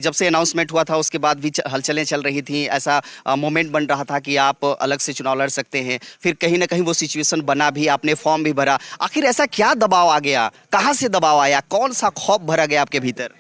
जब से अनाउंसमेंट हुआ था उसके बाद भी हलचलें चल रही थी, ऐसा मोमेंट बन रहा था कि आप अलग से चुनाव लड़ सकते हैं। फिर कहीं ना कहीं वो सिचुएशन बना भी, आपने फॉर्म भी भरा। आखिर ऐसा क्या दबाव आ गया, कहाँ से दबाव आया, कौन सा खौफ भरा गया आपके भीतर?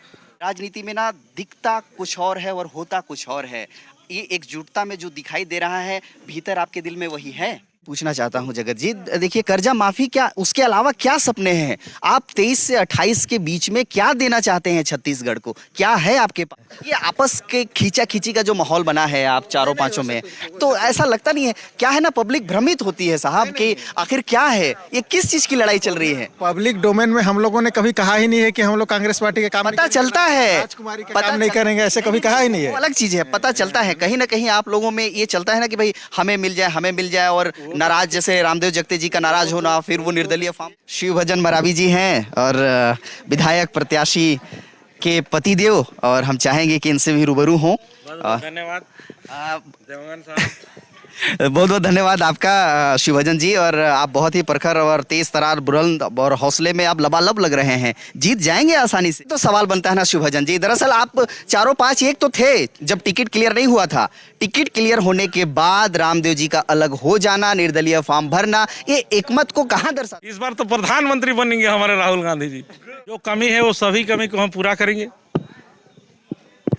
राजनीति में ना दिखता कुछ और है और होता कुछ और है। ये एकजुटता में जो दिखाई दे रहा है, भीतर आपके दिल में वही है? पूछना चाहता हूं जगत जी, देखिए कर्जा माफी क्या, उसके अलावा क्या सपने हैं? आप 23 से 28 के बीच में क्या देना चाहते हैं छत्तीसगढ़ को? क्या है आपके पास? ये आपस के खींचा खींची का जो माहौल बना है आप चारों पांचों में, तो ऐसा लगता नहीं है क्या है ना, पब्लिक भ्रमित होती है साहब कि आखिर क्या है, ये किस चीज की लड़ाई चल रही है? पब्लिक डोमेन में हम लोगों ने कभी कहा ही नहीं है कि हम लोग कांग्रेस पार्टी के काम पता चलता है, राजकुमारी का काम नहीं करेंगे, ऐसे कभी कहा ही नहीं वो है। अलग चीज है, पता चलता है कहीं ना कहीं आप लोगों में ये चलता है ना कि भाई हमें मिल जाए, हमें मिल जाए, और नाराज जैसे रामदेव जगते जी का नाराज होना, फिर वो निर्दलीय फॉर्म। शिव भजन मरावी जी हैं और विधायक प्रत्याशी के पतिदेव, और हम चाहेंगे कि इनसे भी रूबरू हों। धन्यवाद देवगन साहब। बहुत बहुत धन्यवाद आपका शिवभजन जी, और आप बहुत ही प्रखर और तेज तरार, बुलंद और हौसले में आप लबालब लग रहे हैं। जीत जाएंगे आसानी से? तो सवाल बनता है ना शिवभजन जी, दरअसल आप चारों पांच एक तो थे जब टिकट क्लियर नहीं हुआ था। टिकट क्लियर होने के बाद रामदेव जी का अलग हो जाना, निर्दलीय फॉर्म भरना, ये एकमत को कहाँ दर्शाता? इस बार तो प्रधानमंत्री बनेंगे हमारे राहुल गांधी जी। जो कमी है वो सभी कमी को हम पूरा करेंगे।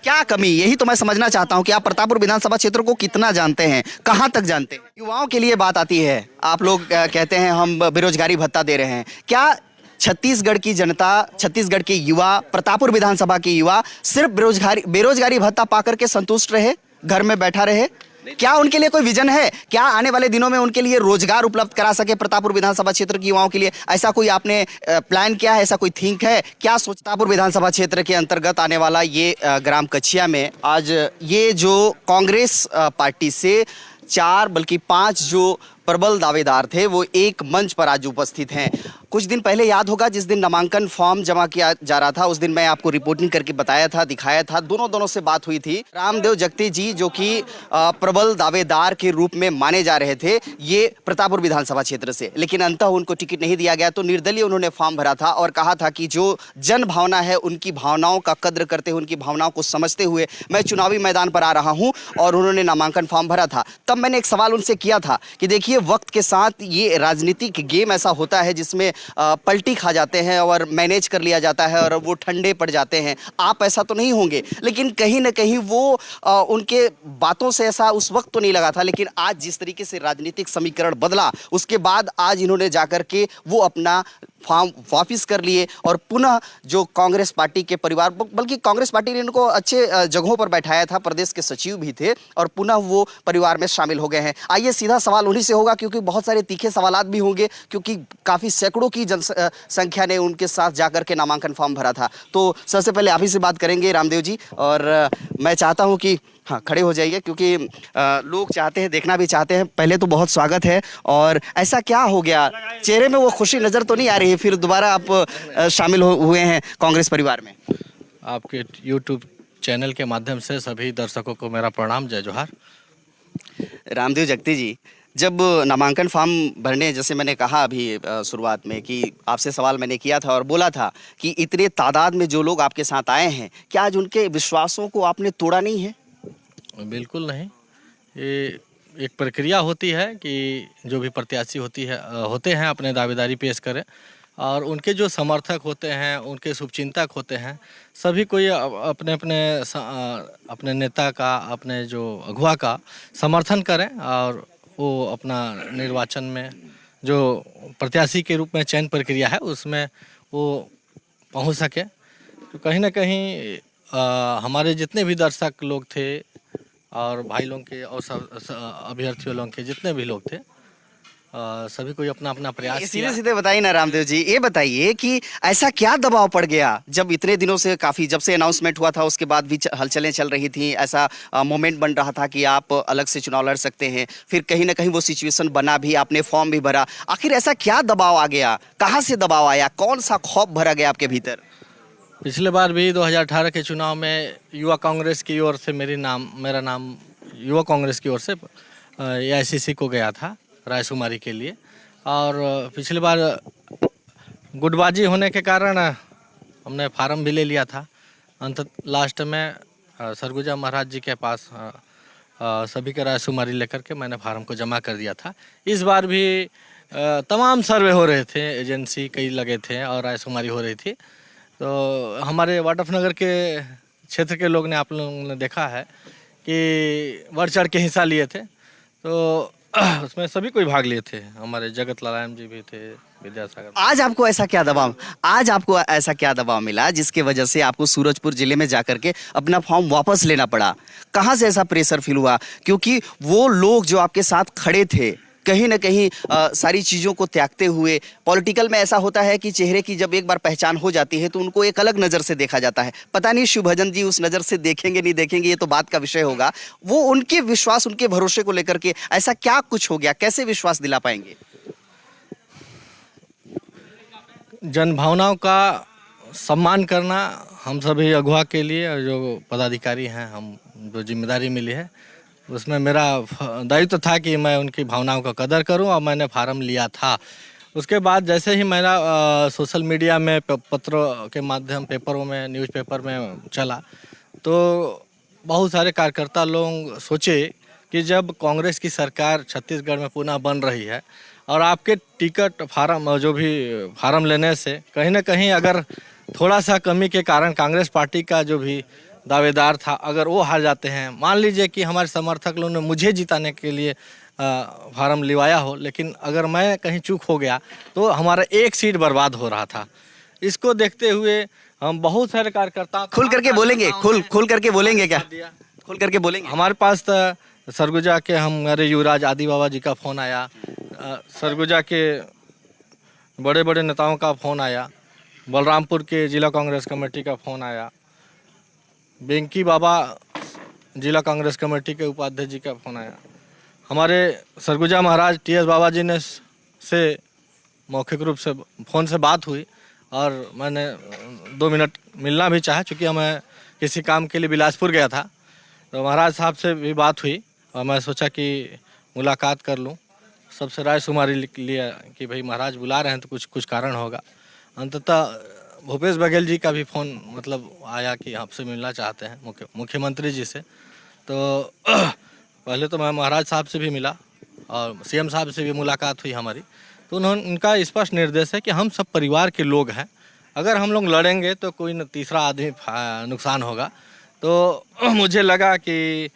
क्या कमी, यही तो मैं समझना चाहता हूं कि आप प्रतापपुर विधानसभा क्षेत्र को कितना जानते हैं, कहां तक जानते हैं? युवाओं के लिए बात आती है, आप लोग कहते हैं हम बेरोजगारी भत्ता दे रहे हैं। क्या छत्तीसगढ़ की जनता, छत्तीसगढ़ के युवा, प्रतापपुर विधानसभा के युवा सिर्फ बेरोजगारी भत्ता पाकर के संतुष्ट रहे, घर में बैठा रहे? क्या उनके लिए कोई विजन है? क्या आने वाले दिनों में उनके लिए रोजगार उपलब्ध करा सके प्रतापपुर विधानसभा क्षेत्र के युवाओं के लिए? ऐसा कोई आपने प्लान किया है, ऐसा कोई थिंक है क्या? प्रतापपुर विधानसभा क्षेत्र के अंतर्गत आने वाला ये ग्राम कछिया में आज ये जो कांग्रेस पार्टी से 4 बल्कि 5 जो प्रबल दावेदार थे वो एक मंच पर आज उपस्थित हैं। कुछ दिन पहले याद होगा जिस दिन नामांकन फॉर्म जमा किया जा रहा था, उस दिन मैं आपको रिपोर्टिंग करके बताया था, दिखाया था, दोनों से बात हुई थी। रामदेव जगते जी जो कि प्रबल दावेदार के रूप में माने जा रहे थे ये प्रतापपुर विधानसभा क्षेत्र से, लेकिन अंततः उनको टिकट नहीं दिया गया, तो निर्दलीय उन्होंने फॉर्म भरा था और कहा था कि जो जन भावना है उनकी भावनाओं का कद्र करते हुए, उनकी भावनाओं को समझते हुए मैं चुनावी मैदान पर आ रहा हूं, और उन्होंने नामांकन फॉर्म भरा था। तब मैंने एक सवाल उनसे किया था कि देखिए वक्त के साथ ये राजनीतिक गेम ऐसा होता है जिसमें पलटी खा जाते हैं और मैनेज कर लिया जाता है और वो ठंडे पड़ जाते हैं। आप ऐसा तो नहीं होंगे, लेकिन कहीं ना कहीं वो उनके बातों से ऐसा उस वक्त तो नहीं लगा था, लेकिन आज जिस तरीके से राजनीतिक समीकरण बदला उसके बाद आज इन्होंने जाकर के वो अपना फॉर्म वापिस कर लिए और पुनः जो कांग्रेस पार्टी के परिवार, बल्कि कांग्रेस पार्टी ने इनको अच्छे जगहों पर बैठाया था, प्रदेश के सचिव भी थे, और पुनः वो परिवार में शामिल हो गए हैं। आइए सीधा सवाल उन्हीं से होगा, क्योंकि बहुत सारे तीखे सवालात भी होंगे, क्योंकि काफ़ी सैकड़ों की जनसंख्या ने उनके साथ जाकर के नामांकन फॉर्म भरा था। तो सबसे पहले आप ही से बात करेंगे रामदेव जी, और मैं चाहता हूँ कि हाँ खड़े हो जाइए, क्योंकि लोग चाहते हैं, देखना भी चाहते हैं। पहले तो बहुत स्वागत है, और ऐसा क्या हो गया, चेहरे में वो खुशी नज़र तो नहीं आ रही है, फिर दोबारा आप शामिल हुए हैं कांग्रेस परिवार में? आपके YouTube चैनल के माध्यम से सभी दर्शकों को मेरा प्रणाम, जय जोहार। रामदेव जगते जी, जब नामांकन फॉर्म भरने, जैसे मैंने कहा अभी शुरुआत में कि आपसे सवाल मैंने किया था और बोला था कि इतने तादाद में जो लोग आपके साथ आए हैं, क्या आज उनके विश्वासों को आपने तोड़ा नहीं है? बिल्कुल नहीं, ये एक प्रक्रिया होती है कि जो भी प्रत्याशी होते हैं अपने दावेदारी पेश करें, और उनके जो समर्थक होते हैं, उनके शुभचिंतक होते हैं, सभी कोई अपने नेता का, अपने जो अगुवा का समर्थन करें, और वो अपना निर्वाचन में जो प्रत्याशी के रूप में चयन प्रक्रिया है उसमें वो पहुंच सके। तो कहीं ना कहीं हमारे जितने भी दर्शक लोग थे और भाई लोग के और अभ्यर्थियों लोग के जितने भी लोग थे, सभी कोई अपना अपना प्रयास किया। सीधे सीधे बताइए ना रामदेव जी, ये बताइए कि ऐसा क्या दबाव पड़ गया जब इतने दिनों से, काफी जब से अनाउंसमेंट हुआ था उसके बाद भी हलचलें चल रही थी, ऐसा मोमेंट बन रहा था कि आप अलग से चुनाव लड़ सकते हैं, फिर कहीं ना कहीं वो सिचुएशन बना भी, आपने फॉर्म भी भरा। आखिर ऐसा क्या दबाव आ गया, कहाँ से दबाव आया, कौन सा खौफ भरा गया आपके भीतर? पिछले बार भी 2018 के चुनाव में युवा कांग्रेस की ओर से मेरा नाम युवा कांग्रेस की ओर से AICC को गया था राजकुमारी के लिए, और पिछली बार गुटबाजी होने के कारण हमने फार्म भी ले लिया था। अंत लास्ट में सरगुजा महाराज जी के पास सभी का रायशुमारी लेकर के मैंने फार्म को जमा कर दिया था। इस बार भी तमाम सर्वे हो रहे थे, एजेंसी कई लगे थे और रायशुमारी हो रही थी। तो हमारे वाटफनगर के क्षेत्र के लोग ने, आप लोगों ने देखा है कि बढ़ चढ़ के हिस्सा लिए थे। तो उसमें सभी कोई भाग लिए थे, हमारे जगत नारायण जी भी थे, विद्यासागर। आज आपको ऐसा क्या दबाव मिला जिसके वजह से आपको सूरजपुर जिले में जाकर के अपना फॉर्म वापस लेना पड़ा? कहाँ से ऐसा प्रेशर फील हुआ? क्योंकि वो लोग जो आपके साथ खड़े थे कहीं ना कहीं सारी चीज़ों को त्यागते हुए, पॉलिटिकल में ऐसा होता है कि चेहरे की जब एक बार पहचान हो जाती है तो उनको एक अलग नज़र से देखा जाता है। पता नहीं शिवभजन जी उस नज़र से देखेंगे नहीं देखेंगे, ये तो बात का विषय होगा। वो उनके विश्वास, उनके भरोसे को लेकर के ऐसा क्या कुछ हो गया, कैसे विश्वास दिला पाएंगे? जन भावनाओं का सम्मान करना हम सभी अगुवा के लिए, और जो पदाधिकारी हैं, हम जो जिम्मेदारी मिली है उसमें मेरा दायित्व था कि मैं उनकी भावनाओं का कदर करूं, और मैंने फार्म लिया था। उसके बाद जैसे ही मेरा सोशल मीडिया में, पत्रों के माध्यम, पेपरों में, न्यूज़पेपर में चला, तो बहुत सारे कार्यकर्ता लोग सोचे कि जब कांग्रेस की सरकार छत्तीसगढ़ में पुनः बन रही है और आपके टिकट फार्म, जो भी फार्म लेने से कहीं ना कहीं अगर थोड़ा सा कमी के कारण कांग्रेस पार्टी का जो भी दावेदार था, अगर वो हार जाते हैं, मान लीजिए कि हमारे समर्थक लोगों ने मुझे जिताने के लिए फार्म लिवाया हो, लेकिन अगर मैं कहीं चूक हो गया तो हमारा एक सीट बर्बाद हो रहा था। इसको देखते हुए हम बहुत सारे कार्यकर्ता खुल करके बोलेंगे, खुल करके बोलेंगे क्या? खुल करके बोलेंगे। हमारे पास तो सरगुजा के हमारे युवराज आदि बाबा जी का फ़ोन आया, सरगुजा के बड़े बड़े नेताओं का फ़ोन आया, बलरामपुर के जिला कांग्रेस कमेटी का फ़ोन आया, बेंकी बाबा जिला कांग्रेस कमेटी के उपाध्यक्ष जी का फ़ोन आया, हमारे सरगुजा महाराज टीएस बाबा जी ने से मौखिक रूप से फ़ोन से बात हुई, और मैंने 2 मिनट मिलना भी चाहा, चूँकि मैं किसी काम के लिए बिलासपुर गया था। तो महाराज साहब से भी बात हुई और मैं सोचा कि मुलाकात कर लूँ, सबसे राय शुमारी लिया कि भाई महाराज बुला रहे हैं तो कुछ कारण होगा। अंततः भूपेश बघेल जी का भी फ़ोन आया कि आपसे मिलना चाहते हैं, मुख्यमंत्री जी से। तो पहले तो मैं महाराज साहब से भी मिला और सीएम साहब से भी मुलाकात हुई हमारी। तो उनका स्पष्ट निर्देश है कि हम सब परिवार के लोग हैं, अगर हम लोग लड़ेंगे तो कोई न तीसरा आदमी नुकसान होगा। तो मुझे लगा कि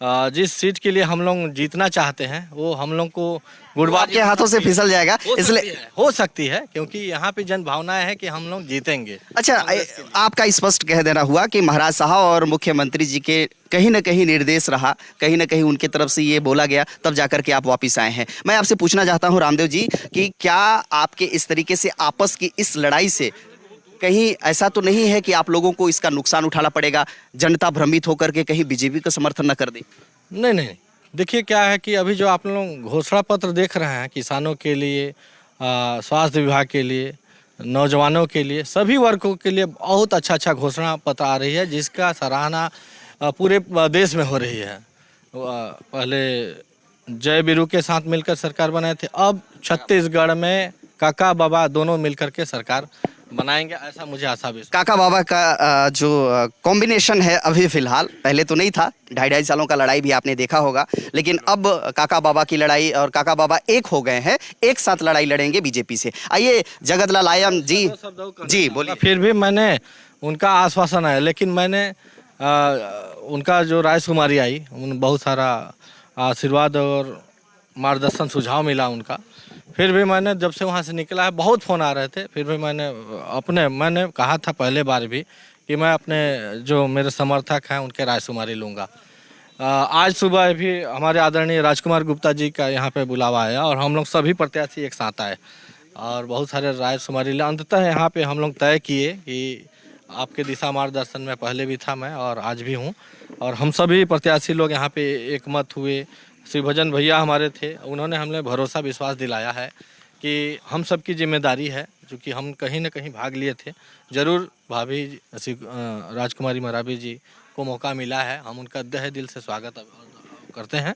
जिस सीट के लिए हम लोग जीतना चाहते हैं वो हम लोग को गुड़बात के हाथों से फिसल जाएगा, इसलिए हो सकती है, क्योंकि यहाँ पे जन भावनाएं है कि हम लोग जीतेंगे। अच्छा, आपका स्पष्ट कह देना हुआ कि महाराज साहब और मुख्यमंत्री जी के कहीं ना कहीं निर्देश रहा, कहीं ना कहीं उनकी तरफ से ये बोला गया, तब जाकर के आप वापस आए हैं। मैं आपसे पूछना चाहता हूँ रामदेव जी कि क्या आपके इस तरीके से आपस की इस लड़ाई से कहीं ऐसा तो नहीं है कि आप लोगों को इसका नुकसान उठाना पड़ेगा, जनता भ्रमित होकर के कहीं बीजेपी का समर्थन न कर दे? नहीं, देखिए क्या है कि अभी जो आप लोग घोषणा पत्र देख रहे हैं, किसानों के लिए, स्वास्थ्य विभाग के लिए, नौजवानों के लिए, सभी वर्गों के लिए बहुत अच्छा घोषणा पत्र आ रही है, जिसका सराहना पूरे देश में हो रही है। पहले जय बीरू के साथ मिलकर सरकार बनाए थे, अब छत्तीसगढ़ में काका बाबा दोनों मिलकर के सरकार बनाएंगे, ऐसा मुझे आशा भी। काका बाबा का जो कॉम्बिनेशन है अभी फिलहाल, पहले तो नहीं था, 2.5 सालों का लड़ाई भी आपने देखा होगा, लेकिन अब काका बाबा की लड़ाई और काका बाबा एक हो गए हैं, एक साथ लड़ाई लड़ेंगे बीजेपी से। आइए जगतलाल आयम जी बोलिए। फिर भी मैंने उनका आश्वासन है, लेकिन मैंने उनका जो रायशुमारी आई, उन बहुत सारा आशीर्वाद और मार्गदर्शन सुझाव मिला उनका। फिर भी मैंने जब से वहाँ से निकला है, बहुत फ़ोन आ रहे थे, फिर भी मैंने कहा था पहले बार भी कि मैं अपने जो मेरे समर्थक हैं उनके रायशुमारी लूँगा। आज सुबह भी हमारे आदरणीय राजकुमार गुप्ता जी का यहाँ पे बुलावा आया और हम लोग सभी प्रत्याशी एक साथ आए और बहुत सारे रायशुमारी अंततः यहाँ पे हम लोग तय किए कि आपके दिशा मार्गदर्शन में पहले भी था मैं और आज भी हूँ, और हम सभी प्रत्याशी लोग यहाँ पे एकमत हुए। शिवभजन भैया हमारे थे, उन्होंने हमें भरोसा विश्वास दिलाया है कि हम सबकी जिम्मेदारी है, क्योंकि हम कहीं न कहीं भाग लिए थे। ज़रूर भाभी राजकुमारी मरावी जी को मौका मिला है, हम उनका तहे दिल से स्वागत करते हैं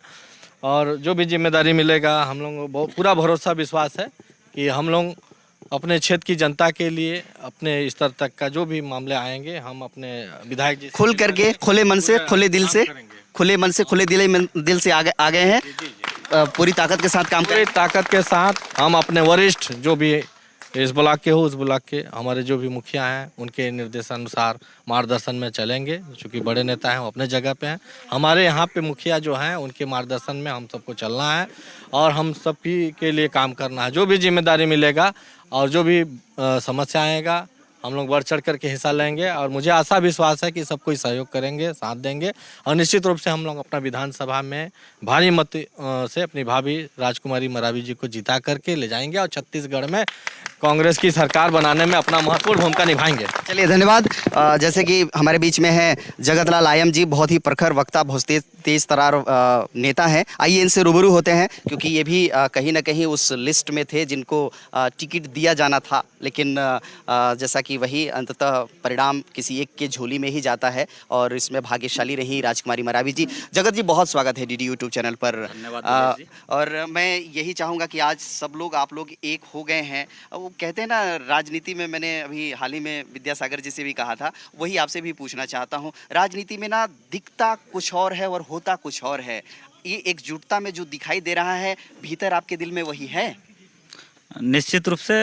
और जो भी जिम्मेदारी मिलेगा हम लोगों को पूरा भरोसा विश्वास है कि हम लोग अपने क्षेत्र की जनता के लिए अपने स्तर तक का जो भी मामले आएंगे हम अपने विधायक जी से खुल करके, खुले मन से, खुले दिल से, करेंगे। खुले मन से, खुले दिल से आ गए हैं। पूरी ताकत के साथ काम पूरी करें। ताकत के साथ हम अपने वरिष्ठ जो भी इस ब्लॉक के हो उस ब्लॉक के हमारे जो भी मुखिया हैं उनके निर्देशानुसार मार्गदर्शन में चलेंगे। चूँकि बड़े नेता हैं वो अपने जगह पे हैं, हमारे यहाँ पे मुखिया जो हैं उनके मार्गदर्शन में हम सबको चलना है और हम सबकी के लिए काम करना है। जो भी जिम्मेदारी मिलेगा और जो भी समस्या आएगा हम लोग बढ़ चढ़ करके हिस्सा लेंगे और मुझे आशा विश्वास है कि सब कोई सहयोग करेंगे, साथ देंगे और निश्चित रूप से हम लोग अपना विधानसभा में भारी मत से अपनी भाभी राजकुमारी मरावी जी को जिता करके ले जाएंगे और छत्तीसगढ़ में कांग्रेस की सरकार बनाने में अपना महत्वपूर्ण भूमिका निभाएंगे। चलिए, धन्यवाद। जैसे कि हमारे बीच में है जगत लाल आयम जी, बहुत ही प्रखर वक्ता, बहुत तेज तरार नेता हैं। आइए इनसे रूबरू होते हैं, क्योंकि ये भी कहीं ना कहीं उस लिस्ट में थे जिनको टिकट दिया जाना था, लेकिन जैसा कि वही अंततः परिणाम किसी एक के झोली में ही जाता है और इसमें भाग्यशाली रही राजकुमारी मरावी जी। जगत जी, बहुत स्वागत है डीडी यूट्यूब चैनल पर। धन्यवाद। और मैं यही चाहूँगा कि आज सब लोग, आप लोग एक हो गए हैं। वो कहते हैं ना, राजनीति में, मैंने अभी हाल ही में विद्यासागर जी से भी कहा था, वही आपसे भी पूछना चाहता हूँ। राजनीति में ना दिखता कुछ और है और होता कुछ और है। ये एकजुटता में जो दिखाई दे रहा है, भीतर आपके दिल में वही है? निश्चित रूप से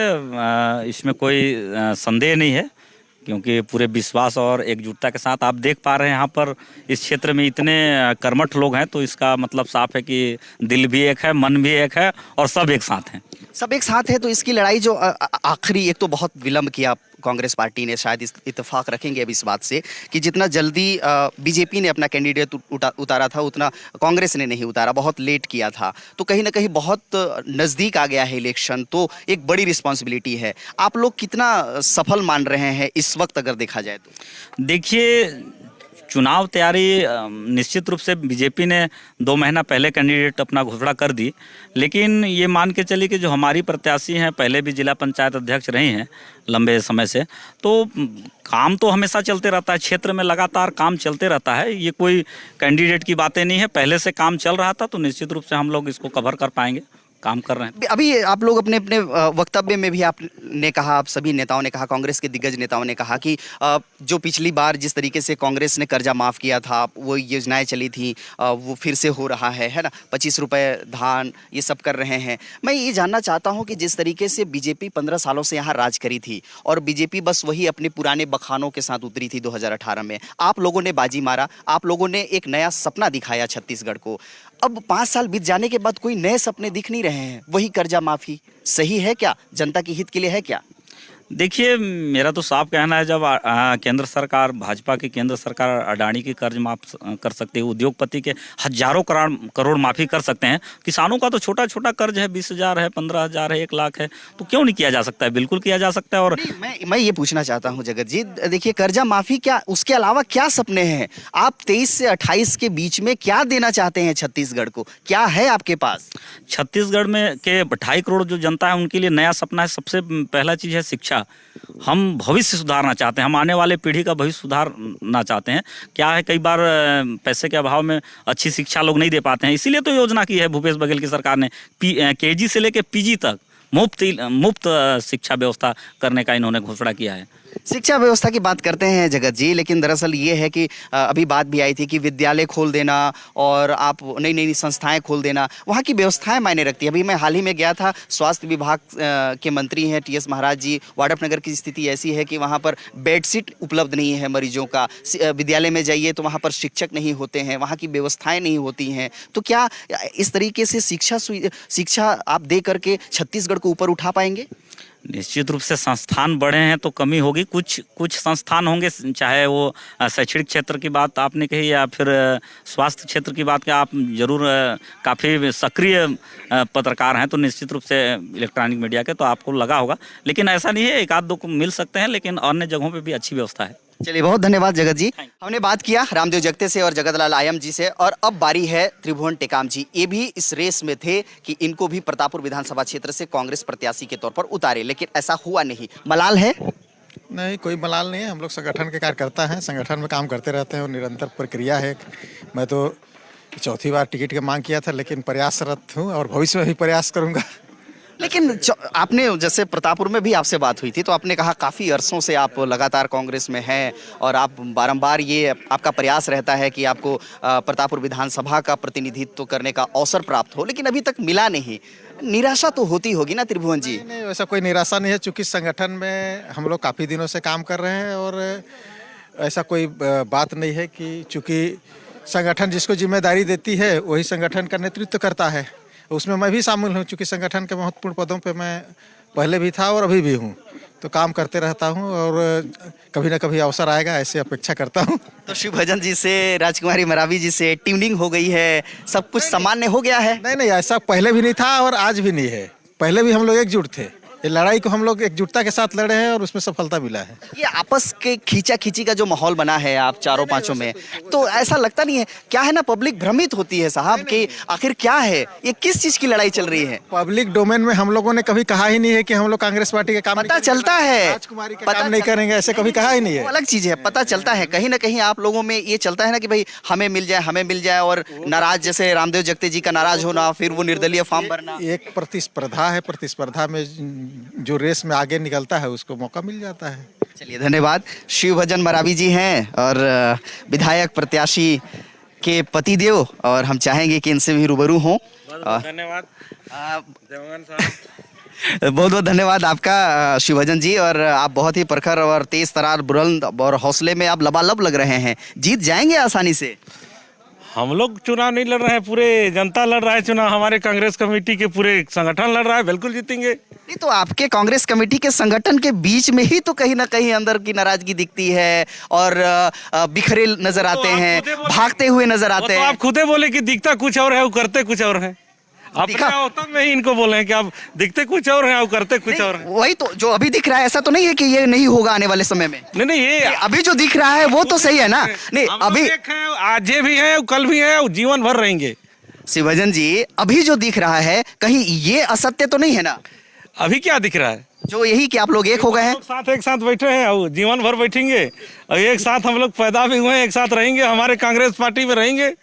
इसमें कोई संदेह नहीं है, क्योंकि पूरे विश्वास और एकजुटता के साथ आप देख पा रहे हैं यहाँ पर इस क्षेत्र में इतने कर्मठ लोग हैं, तो इसका मतलब साफ है कि दिल भी एक है, मन भी एक है और सब एक साथ हैं। सब एक साथ है, तो इसकी लड़ाई जो आखिरी, एक तो बहुत विलंब किया कांग्रेस पार्टी ने, शायद इत्तेफाक रखेंगे अब इस बात से कि जितना जल्दी बीजेपी ने अपना कैंडिडेट उतारा था उतना कांग्रेस ने नहीं उतारा, बहुत लेट किया था। तो कहीं ना कहीं बहुत नज़दीक आ गया है इलेक्शन, तो एक बड़ी रिस्पॉन्सिबिलिटी है। आप लोग कितना सफल मान रहे हैं इस वक्त अगर देखा जाए तो? देखिए, चुनाव तैयारी निश्चित रूप से बीजेपी ने 2 महीना पहले कैंडिडेट अपना घोषणा कर दी, लेकिन ये मान के चलिए कि जो हमारी प्रत्याशी हैं, पहले भी जिला पंचायत अध्यक्ष रही हैं लंबे समय से, तो काम तो हमेशा चलते रहता है, क्षेत्र में लगातार काम चलते रहता है। ये कोई कैंडिडेट की बातें नहीं है, पहले से काम चल रहा था, तो निश्चित रूप से हम लोग इसको कवर कर पाएंगे, काम कर रहे हैं। अभी आप लोग अपने अपने वक्तव्य में भी आपने कहा, आप सभी नेताओं ने कहा, कांग्रेस के दिग्गज नेताओं ने कहा कि जो पिछली बार जिस तरीके से कांग्रेस ने कर्जा माफ़ किया था, वो योजनाएं चली थी, वो फिर से हो रहा है ना, 25 रुपए धान, ये सब कर रहे हैं। मैं ये जानना चाहता हूँ कि जिस तरीके से बीजेपी 15 सालों से यहाँ राज करी थी और बीजेपी बस वही अपने पुराने बखानों के साथ उतरी थी 2018 में, आप लोगों ने बाजी मारा, आप लोगों ने एक नया सपना दिखाया छत्तीसगढ़ को। अब 5 साल बीत जाने के बाद कोई नए सपने दिख नहीं रहे हैं, वही कर्जा माफी सही है क्या? जनता के हित के लिए है क्या? देखिए, मेरा तो साफ कहना है, जब केंद्र सरकार, भाजपा की केंद्र सरकार अडानी की कर्ज माफ कर सकती है, उद्योगपति के हजारों करोड़ माफ़ी कर सकते हैं, किसानों का तो छोटा छोटा कर्ज है, 20,000 है, 15,000 है, 1 लाख है, तो क्यों नहीं किया जा सकता है? बिल्कुल किया जा सकता है। और मैं ये पूछना चाहता हूँ जगत जी, देखिए कर्जा माफी क्या, उसके अलावा क्या सपने हैं? आप 23 से 28 के बीच में क्या देना चाहते हैं छत्तीसगढ़ को? क्या है आपके पास? छत्तीसगढ़ में के 2.5 करोड़ जो जनता है उनके लिए नया सपना है। सबसे पहला चीज़ है शिक्षा। हम भविष्य सुधारना चाहते हैं, हम आने वाले पीढ़ी का भविष्य सुधारना चाहते हैं। क्या है, कई बार पैसे के अभाव में अच्छी शिक्षा लोग नहीं दे पाते हैं, इसीलिए तो योजना की है भूपेश बघेल की सरकार ने, केजी से लेकर पीजी तक मुफ्त शिक्षा व्यवस्था करने का इन्होंने घोषणा किया है। शिक्षा व्यवस्था की बात करते हैं जगत जी, लेकिन दरअसल ये है कि अभी बात भी आई थी कि विद्यालय खोल देना और आप नई नई संस्थाएं खोल देना, वहाँ की व्यवस्थाएं मायने रखती है। अभी मैं हाल ही में गया था, स्वास्थ्य विभाग के मंत्री हैं TS महाराज जी, वाड़फनगर की स्थिति ऐसी है कि वहाँ पर बेडशीट उपलब्ध नहीं है मरीजों का। विद्यालय में जाइए तो वहाँ पर शिक्षक नहीं होते हैं, वहाँ की व्यवस्थाएँ नहीं होती हैं। तो क्या इस तरीके से शिक्षा आप दे करके छत्तीसगढ़ को ऊपर उठा पाएंगे? निश्चित रूप से संस्थान बढ़े हैं तो कमी होगी, कुछ संस्थान होंगे, चाहे वो शैक्षणिक क्षेत्र की बात आपने कही या फिर स्वास्थ्य क्षेत्र की बात, आप जरूर काफ़ी सक्रिय पत्रकार हैं, तो निश्चित रूप से इलेक्ट्रॉनिक मीडिया के, तो आपको लगा होगा। लेकिन ऐसा नहीं है, 1-2 को मिल सकते हैं, लेकिन अन्य जगहों पर भी अच्छी व्यवस्था है। चलिए, बहुत धन्यवाद जगत जी। हमने बात किया रामदेव जगते से और जगत लाल आयम जी से, और अब बारी है त्रिभुवन टेकाम जी। ये भी इस रेस में थे कि इनको भी प्रतापपुर विधानसभा क्षेत्र से कांग्रेस प्रत्याशी के तौर पर उतारे, लेकिन ऐसा हुआ नहीं। मलाल है? नहीं, कोई मलाल नहीं है। हम लोग संगठन के कार्यकर्ता हैं, संगठन में काम करते रहते हैं और निरंतर प्रक्रिया है। मैं तो 4थी बार टिकट की मांग किया था, लेकिन प्रयासरत हूँ और भविष्य में भी प्रयास करूँगा। लेकिन आपने जैसे प्रतापपुर में भी आपसे बात हुई थी तो आपने कहा काफ़ी अरसों से आप लगातार कांग्रेस में हैं और आप बारंबार ये आपका प्रयास रहता है कि आपको प्रतापपुर विधानसभा का प्रतिनिधित्व करने का अवसर प्राप्त हो, लेकिन अभी तक मिला नहीं। निराशा तो होती होगी ना त्रिभुवन जी? नहीं, वैसा कोई निराशा नहीं है, चूंकि संगठन में हम लोग काफ़ी दिनों से काम कर रहे हैं और ऐसा कोई बात नहीं है कि चूंकि संगठन जिसको जिम्मेदारी देती है वही संगठन का नेतृत्व करता है। उसमें मैं भी शामिल हूँ, चूंकि संगठन के महत्वपूर्ण पदों पे मैं पहले भी था और अभी भी हूँ, तो काम करते रहता हूँ और कभी ना कभी अवसर आएगा ऐसे अपेक्षा करता हूँ। तो शिवभजन जी से, राजकुमारी मरावी जी से ट्यूनिंग हो गई है, सब कुछ सामान्य हो गया है? नहीं, ऐसा पहले भी नहीं था और आज भी नहीं है। पहले भी हम लोग एकजुट थे, ये लड़ाई को हम लोग एकजुटता के साथ लड़े हैं और उसमें सफलता मिला है। ये आपस के खींचा खींची का जो माहौल बना है आप चारों पांचों में, तो ऐसा लगता नहीं है? क्या है ना, पब्लिक भ्रमित होती है साहब कि आखिर क्या है ये, किस चीज की लड़ाई चल रही है? पब्लिक डोमेन में हम लोगों ने कभी कहा ही नहीं है कि हम लोग कांग्रेस पार्टी के काम पता चलता है, राजकुमारी का काम नहीं करेंगे, ऐसे कभी कहा ही नहीं है। वो अलग चीज है, पता चलता है। कहीं ना कहीं आप लोगों में ये चलता है ना कि भाई हमें मिल जाए और नाराज, जैसे रामदेव जगते जी का नाराज होना, फिर वो निर्दलीय फॉर्म भरना। एक प्रतिस्पर्धा है, प्रतिस्पर्धा में जो रेस में आगे निकलता है उसको मौका मिल जाता है। चलिए, धन्यवाद। शिवभजन मरावी जी हैं और विधायक प्रत्याशी के पतिदेव, और हम चाहेंगे कि इनसे भी रूबरू हों। धन्यवाद देवगन साहब। बहुत बहुत धन्यवाद आपका शिवभजन जी, और आप बहुत ही प्रखर और तेज तरार, बुलंद और हौसले में आप लबालब लग रहे हैं। जीत जाएंगे आसानी से? हम लोग चुनाव नहीं लड़ रहे हैं, पूरे जनता लड़ रहा है चुनाव, हमारे कांग्रेस कमेटी के पूरे संगठन लड़ रहा है, बिल्कुल जीतेंगे। नहीं तो आपके कांग्रेस कमेटी के संगठन के बीच में ही तो कहीं ना कहीं अंदर की नाराजगी दिखती है और बिखरे नजर आते हैं, भागते हुए नजर आते हैं। तो आप खुदे बोले कि दिखता कुछ और है वो करते कुछ और है। अपने औतक में ही इनको बोले हैं कि आप दिखते कुछ और हैं और करते कुछ और हैं। वही तो जो अभी दिख रहा है, ऐसा तो नहीं है कि ये नहीं होगा आने वाले समय में? नहीं, ये अभी जो दिख रहा है वो तो सही है ना? नहीं, अभी आज भी है, कल भी है और जीवन भर रहेंगे। शिवभजन जी, अभी जो दिख रहा है कहीं ये असत्य तो नहीं है ना? अभी क्या दिख रहा है? जो यही कि आप लोग एक हो गए हैं, एक साथ बैठे हैं और जीवन भर बैठेंगे और एक साथ हम लोग पैदा भी हुए हैं, एक साथ रहेंगे, हमारे कांग्रेस पार्टी में रहेंगे।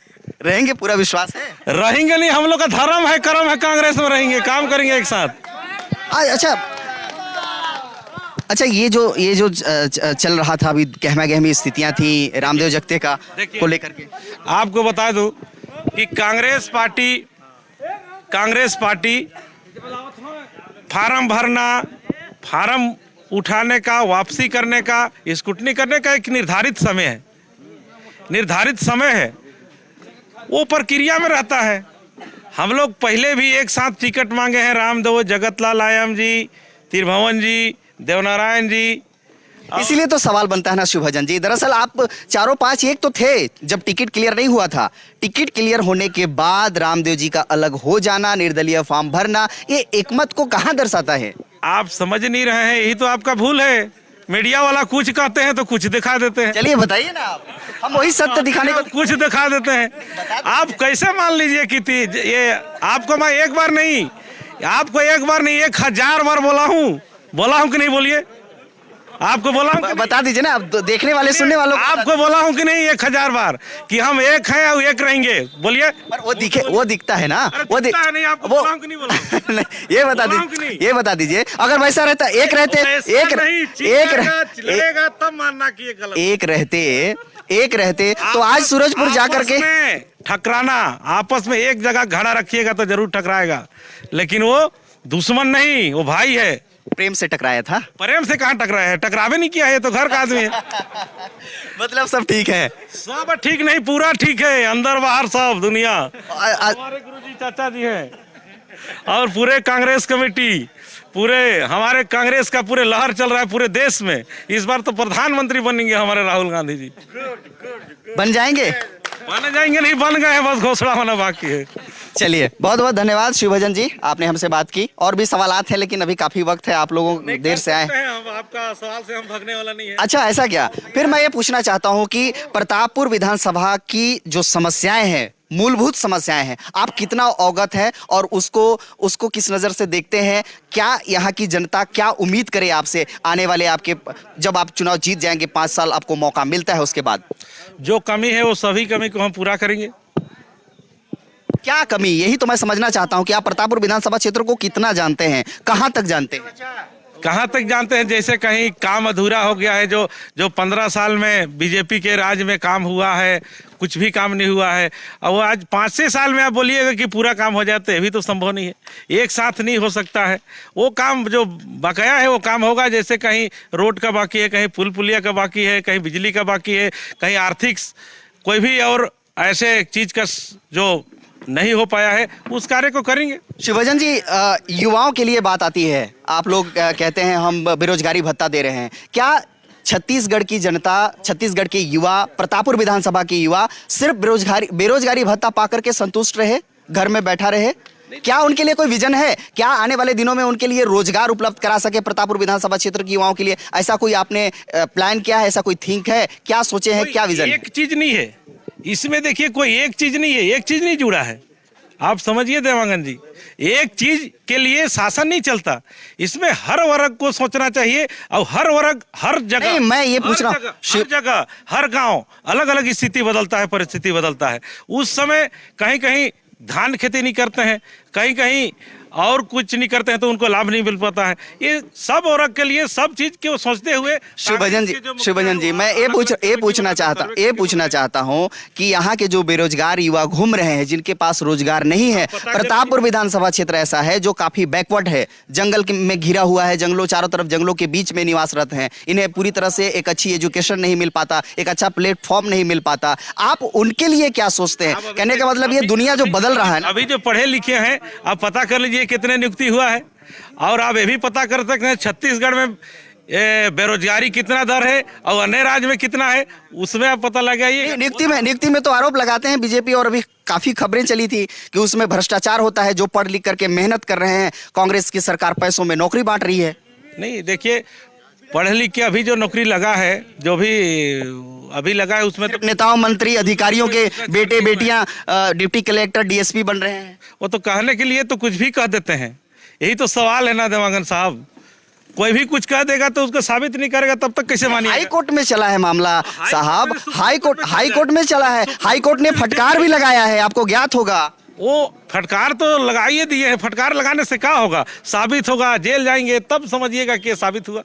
पूरा विश्वास है? रहेंगे नहीं, हम लोग का धर्म है, कर्म है, कांग्रेस में रहेंगे, काम करेंगे एक साथ। अच्छा, ये जो चल रहा था अभी, गहमा गहमी स्थितियां थी रामदेव जगते का को लेकर के, आपको बता दूं कि कांग्रेस पार्टी फार्म भरना, फार्म उठाने का, वापसी करने का, स्क्रूटनी करने का एक निर्धारित समय है, वो प्रक्रिया में रहता है। हम लोग पहले भी एक साथ टिकट मांगे हैं, रामदेव, जगतलाल आयम जी, त्रिभुवन जी, देवनारायण जी। इसीलिए तो सवाल बनता है ना शिवभजन जी, दरअसल आप चारों पांच एक तो थे जब टिकट क्लियर नहीं हुआ था। टिकट क्लियर होने के बाद रामदेव जी का अलग हो जाना, निर्दलीय फॉर्म भरना, ये एकमत को कहाँ दर्शाता है? आप समझ नहीं रहे हैं, यही तो आपका भूल है। मीडिया वाला कुछ कहते हैं तो कुछ दिखा देते हैं। चलिए बताइए ना आप, हम वही सत्य दिखाने को कुछ दिखा देते हैं। आप कैसे मान लीजिए कि ये आपको मैं एक बार नहीं, 1000 बार बोला हूँ कि नहीं? बोलिए, आपको बोला हूँ? बता दीजिए ना, अब देखने वाले सुनने वालों को। आपको बोला हूँ कि नहीं 1000 बार कि हम एक हैं और एक रहेंगे? बोलिए। पर वो दिखता है ना, वो दिखता है नहीं, आपको बोला हूँ कि नहीं बोला? ये बता दीजिए, अगर वैसा रहता, एक रहते तो आज सूरजपुर जाकर के ठकराना, आपस में एक जगह घड़ा रखिएगा तो जरूर टकराएगा, लेकिन वो दुश्मन नहीं, वो भाई है। प्रेम से टकराया था? प्रेम से कहाँ टकराया है? टकरावे नहीं किया है, तो घर का आदमी है। मतलब सब ठीक है? सब ठीक नहीं, पूरा ठीक है, अंदर बाहर सब दुनिया। हमारे गुरुजी चाचा जी हैं और पूरे कांग्रेस कमेटी, पूरे हमारे कांग्रेस का पूरे लहर चल रहा है पूरे देश में। इस बार तो प्रधानमंत्री बनेंगे हमारे राहुल गांधी जी। बन जाएंगे? बन जाएंगे नहीं, बन गए हैं, बस घोषणा होना बाकी है। चलिए, बहुत बहुत धन्यवाद शिवभजन जी, आपने हमसे बात की। और भी सवालात हैं लेकिन अभी काफी वक्त है, आप लोगों देर से आए हैं। आपका सवाल से हम भागने वाला नहीं है। अच्छा, ऐसा क्या? फिर मैं ये पूछना चाहता हूँ कि प्रतापपुर विधानसभा की जो समस्याएं हैं, मूलभूत समस्याएं हैं, आप कितना अवगत हैं और उसको किस नजर से देखते हैं? क्या यहाँ की जनता क्या उम्मीद करे आपसे आने वाले आपके, जब आप चुनाव जीत जाएंगे, 5 साल आपको मौका मिलता है उसके बाद? जो कमी है वो सभी कमी को हम पूरा करेंगे। क्या कमी, यही तो मैं समझना चाहता हूँ कि आप प्रतापपुर विधानसभा क्षेत्र को कितना जानते हैं, कहाँ तक जानते हैं? कहाँ तक जानते हैं? जैसे कहीं काम अधूरा हो गया है, जो 15 साल में बीजेपी के राज में काम हुआ है, कुछ भी काम नहीं हुआ है। और वो आज 5-6 साल में आप बोलिएगा कि पूरा काम हो जाते, भी तो संभव नहीं है, एक साथ नहीं हो सकता है। वो काम जो बकाया है वो काम होगा। जैसे कहीं रोड का बाकी है, कहीं पुल पुलिया का बाकी है, कहीं बिजली का बाकी है, कहीं आर्थिक कोई भी और ऐसे चीज का जो नहीं हो पाया है, उस कार्य को करेंगे। शिवभजन जी, युवाओं के लिए बात आती है, आप लोग कहते हैं हम बेरोजगारी भत्ता दे रहे हैं। क्या छत्तीसगढ़ की जनता, छत्तीसगढ़ के युवा, प्रतापपुर विधानसभा के युवा सिर्फ बेरोजगारी भत्ता पाकर के संतुष्ट रहे, घर में बैठा रहे? क्या उनके लिए कोई विजन है? क्या आने वाले दिनों में उनके लिए रोजगार उपलब्ध करा सके प्रतापपुर विधानसभा क्षेत्र के युवाओं के लिए? ऐसा कोई आपने प्लान किया है, ऐसा कोई थिंक है, क्या सोचे हैं, क्या विजन? एक चीज नहीं है इसमें, देखिए कोई एक चीज नहीं है, एक चीज नहीं जुड़ा है। आप समझिए देवांगन जी, एक चीज के लिए शासन नहीं चलता, इसमें हर वर्ग को सोचना चाहिए। और हर वर्ग, हर जगह, नहीं, मैं ये पूछ रहा हूं, हर जगह, हर गांव अलग अलग स्थिति बदलता है, परिस्थिति बदलता है। उस समय कहीं कहीं धान खेती नहीं करते हैं, कहीं कहीं और कुछ नहीं करते हैं, तो उनको लाभ नहीं मिल पाता है। ये सब वर्ग के लिए सब चीज को सोचते हुए शिवभजन जी, मैं ये पूछना चाहता हूँ कि यहाँ के जो बेरोजगार युवा घूम रहे हैं, जिनके पास रोजगार नहीं है, प्रतापपुर विधानसभा क्षेत्र ऐसा है जो काफी बैकवर्ड है, जंगल में घिरा हुआ है, जंगलों, चारों तरफ जंगलों के बीच में निवासरत हैं, इन्हें पूरी तरह से एक अच्छी एजुकेशन नहीं मिल पाता, एक अच्छा प्लेटफॉर्म नहीं मिल पाता। आप उनके लिए क्या सोचते हैं? कहने का मतलब ये दुनिया जो बदल रहा है, अभी जो पढ़े लिखे हैं, आप पता कर लीजिए कितने नियुक्ति हुआ है। और आप ये भी पता कर सकते हैं छत्तीसगढ़ में बेरोजगारी कितना दर है और अन्य राज्य में कितना है, उसमें आप पता लगाइए। नियुक्ति में तो आरोप लगाते हैं बीजेपी, और अभी काफी खबरें चली थी कि उसमें भ्रष्टाचार होता है। जो पढ़ लिख करके मेहनत कर रहे हैं, कांग्रेस की सरकार पैसों में नौकरी बांट रही है। नहीं, देखिए पढ़ लिख के अभी जो नौकरी लगा है, जो भी अभी लगा है, उसमें तो नेताओं, मंत्री, अधिकारियों के बेटे बेटियां डिप्टी कलेक्टर, डीएसपी बन रहे हैं। वो तो कहने के लिए तो कुछ भी कह देते हैं। यही तो सवाल है ना देवांगन साहब, कोई भी कुछ कह देगा तो उसको साबित नहीं करेगा, तब तक कैसे मानिए? हाई कोर्ट में चला है मामला साहब, हाई कोर्ट में चला है। हाई कोर्ट ने फटकार भी लगाया है, आपको ज्ञात होगा। वो फटकार तो लगाइए दिए है, फटकार लगाने से क्या होगा? साबित होगा, जेल जाएंगे, तब समझिएगा कि साबित हुआ।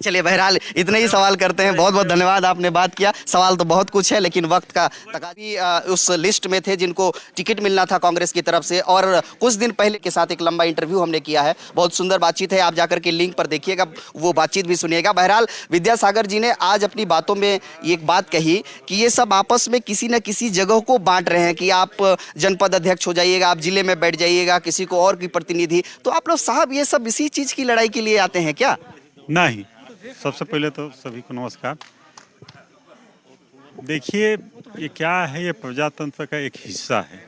चलिए, बहरहाल इतने ही सवाल करते हैं। बहुत बहुत धन्यवाद, आपने बात किया। सवाल तो बहुत कुछ है, लेकिन वक्त का तकाज़ा। उस लिस्ट में थे जिनको टिकट मिलना था कांग्रेस की तरफ से, और कुछ दिन पहले के साथ एक लंबा इंटरव्यू हमने किया है। बहुत सुंदर बातचीत है, आप जाकर के लिंक पर देखिएगा, वो बातचीत भी सुनिएगा। बहरहाल विद्यासागर जी ने आज अपनी बातों में एक बात कही कि ये सब आपस में किसी न किसी जगह को बांट रहे हैं कि आप जनपद अध्यक्ष हो जाइएगा, आप जिले में बैठ जाइएगा, किसी को और की प्रतिनिधि। तो आप लोग साहब ये सब इसी चीज़ की लड़ाई के लिए आते हैं क्या? नहीं, सबसे पहले तो सभी को नमस्कार। देखिए, ये क्या है, ये प्रजातंत्र का एक हिस्सा है।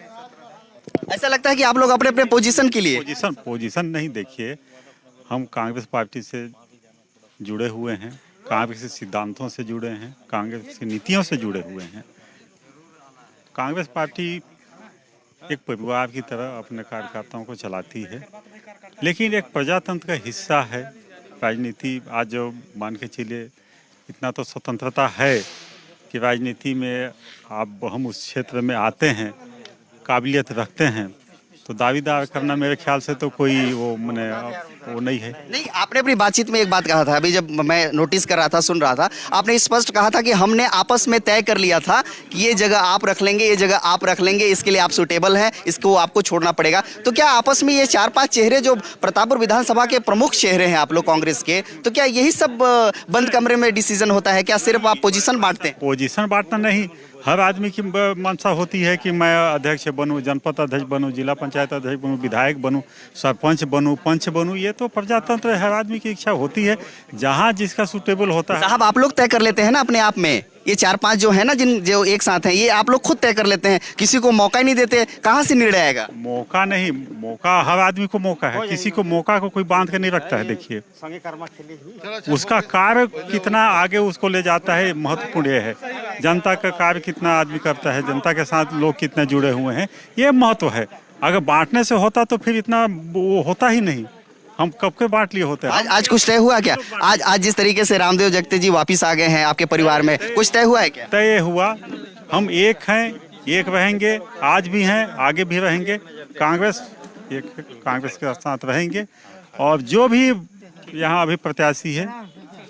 ऐसा लगता है कि आप लोग अपने अपने पोजीशन के लिए पोजीशन नहीं। देखिए, हम कांग्रेस पार्टी से जुड़े हुए हैं, कांग्रेस के सिद्धांतों से जुड़े हैं, कांग्रेस की नीतियों से जुड़े हुए हैं। कांग्रेस पार्टी एक परिवार की तरह अपने कार्यकर्ताओं को चलाती है, लेकिन एक प्रजातंत्र का हिस्सा है। राजनीति आज जो मान के चलिए, इतना तो स्वतंत्रता है कि राजनीति में आप हम उस क्षेत्र में आते हैं, काबिलियत रखते हैं, तो दावेदार करना मेरे ख्याल से तो कोई वो नहीं है। नहीं, आपने अपनी बातचीत में एक बात कहा था, अभी जब मैं नोटिस कर रहा था, सुन रहा था, आपने स्पष्ट कहा था कि हमने आपस में तय कर लिया था कि ये जगह आप रख लेंगे, ये जगह आप रख लेंगे, इसके लिए आप सुटेबल हैं, इसको आपको छोड़ना पड़ेगा। तो क्या आपस में ये 4-5 चेहरे जो प्रतापपुर विधानसभा के प्रमुख चेहरे हैं आप लोग कांग्रेस के, तो क्या यही सब बंद कमरे में डिसीजन होता है? क्या सिर्फ आप पोजीशन बांटते हैं? पोजीशन बांटना नहीं, हर आदमी की मंशा होती है कि मैं अध्यक्ष बनूं, जनपद अध्यक्ष बनूं, जिला पंचायत अध्यक्ष बनूं, विधायक बनूं, सरपंच बनूं, पंच बनूं। ये तो प्रजातंत्र है, हर आदमी की इच्छा होती है, जहां जिसका सुटेबल होता है। साहब, आप लोग तय कर लेते हैं ना अपने आप में? ये 4-5 जो है ना, जो एक साथ हैं, ये आप लोग खुद तय कर लेते हैं, किसी को मौका ही नहीं देते? कहाँ से निर्णय आएगा? मौका नहीं, मौका हर आदमी को मौका है, किसी को मौका को कोई बांध के नहीं रखता है। देखिए, उसका कार्य कितना आगे उसको ले जाता है, महत्वपूर्ण ये है। जनता का कार्य कितना आदमी करता है, जनता के साथ लोग कितने जुड़े हुए हैं, ये महत्व है। अगर बांटने से होता तो फिर इतना वो होता ही नहीं, हम कब के बांट लिए होते हैं। आज कुछ तय हुआ क्या? आज जिस तरीके से रामदेव जगते जी वापिस आ गए हैं आपके परिवार में, कुछ तय हुआ है क्या? तय हुआ, हम एक हैं, एक रहेंगे, आज भी हैं, आगे भी रहेंगे। कांग्रेस एक कांग्रेस के साथ रहेंगे और जो भी यहाँ अभी प्रत्याशी है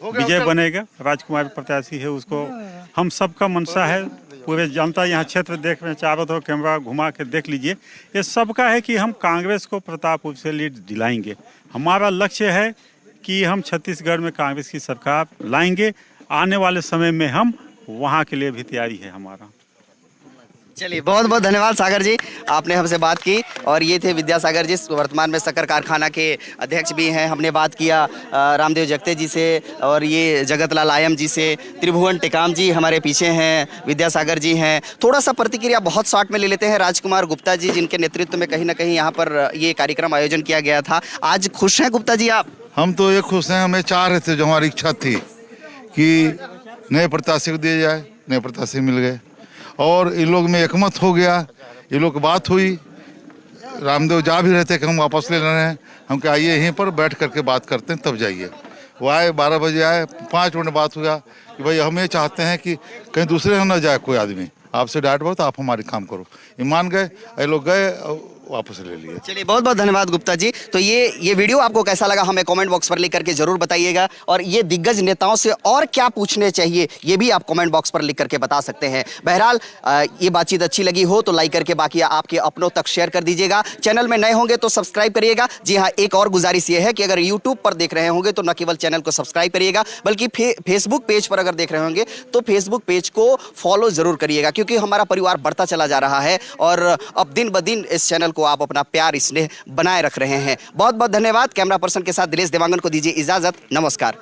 विजय बनेगा, राजकुमार प्रत्याशी है, उसको हम सबका मंशा है। पूरे जनता यहाँ क्षेत्र देख रहे हैं, चारों तरफ कैमरा घुमा के देख लीजिए, ये सबका है कि हम कांग्रेस को प्रतापपुर से लीड दिलाएंगे। हमारा लक्ष्य है कि हम छत्तीसगढ़ में कांग्रेस की सरकार लाएंगे। आने वाले समय में हम वहाँ के लिए भी तैयारी है हमारा। चलिए, बहुत बहुत धन्यवाद सागर जी, आपने हमसे बात की। और ये थे विद्यासागर जी, वर्तमान में शक्कर कारखाना के अध्यक्ष भी हैं। हमने बात किया रामदेव जगते जी से और ये जगतलाल आयम जी से। त्रिभुवन टेकाम जी हमारे पीछे हैं, विद्यासागर जी हैं। थोड़ा सा प्रतिक्रिया बहुत शॉर्ट में ले लेते हैं राजकुमार गुप्ता जी, जिनके नेतृत्व में कहीं ना कहीं यहाँ पर ये कार्यक्रम आयोजन किया गया था। आज खुश हैं गुप्ता जी आप? हम तो ये खुश हैं, हमें चाह रहे थे, जो हमारी इच्छा थी कि नए प्रत्याशी को दिए जाए, नए प्रत्याशी मिल गए और इन लोग में एकमत हो गया। ये लोग बात हुई, रामदेव जा भी रहते कि हम वापस ले रहे हैं, हम क्या आइए यहीं पर बैठ करके बात करते हैं तब जाइए। वो आए, 12 बजे आए, 5 मिनट बात हुआ कि भाई हम ये चाहते हैं कि कहीं दूसरे ना जाए कोई आदमी, आपसे डांट बहुत, आप हमारे काम करो। ये मान गए, ये लोग गए, वापस ले लिए। चलिए, बहुत बहुत धन्यवाद गुप्ता जी। तो ये वीडियो आपको कैसा लगा हमें कमेंट बॉक्स पर लिख करके जरूर बताइएगा। और ये दिग्गज नेताओं से और क्या पूछने चाहिए ये भी आप कमेंट बॉक्स पर लिख करके बता सकते हैं। बहरहाल ये बातचीत अच्छी लगी हो तो लाइक करके, बाकी आपके अपनों तक शेयर कर दीजिएगा। चैनल में नए होंगे तो सब्सक्राइब करिएगा। जी हाँ, एक और गुजारिश ये है कि अगर यूट्यूब पर देख रहे होंगे तो न केवल चैनल को सब्सक्राइब करिएगा, बल्कि फेसबुक पेज पर अगर देख रहे होंगे तो फेसबुक पेज को फॉलो जरूर करिएगा, क्योंकि हमारा परिवार बढ़ता चला जा रहा है और अब दिन ब दिन इस चैनल को आप अपना प्यार स्नेह बनाए रख रहे हैं। बहुत बहुत धन्यवाद। कैमरा पर्सन के साथ दिनेश देवांगन को दीजिए इजाजत। नमस्कार।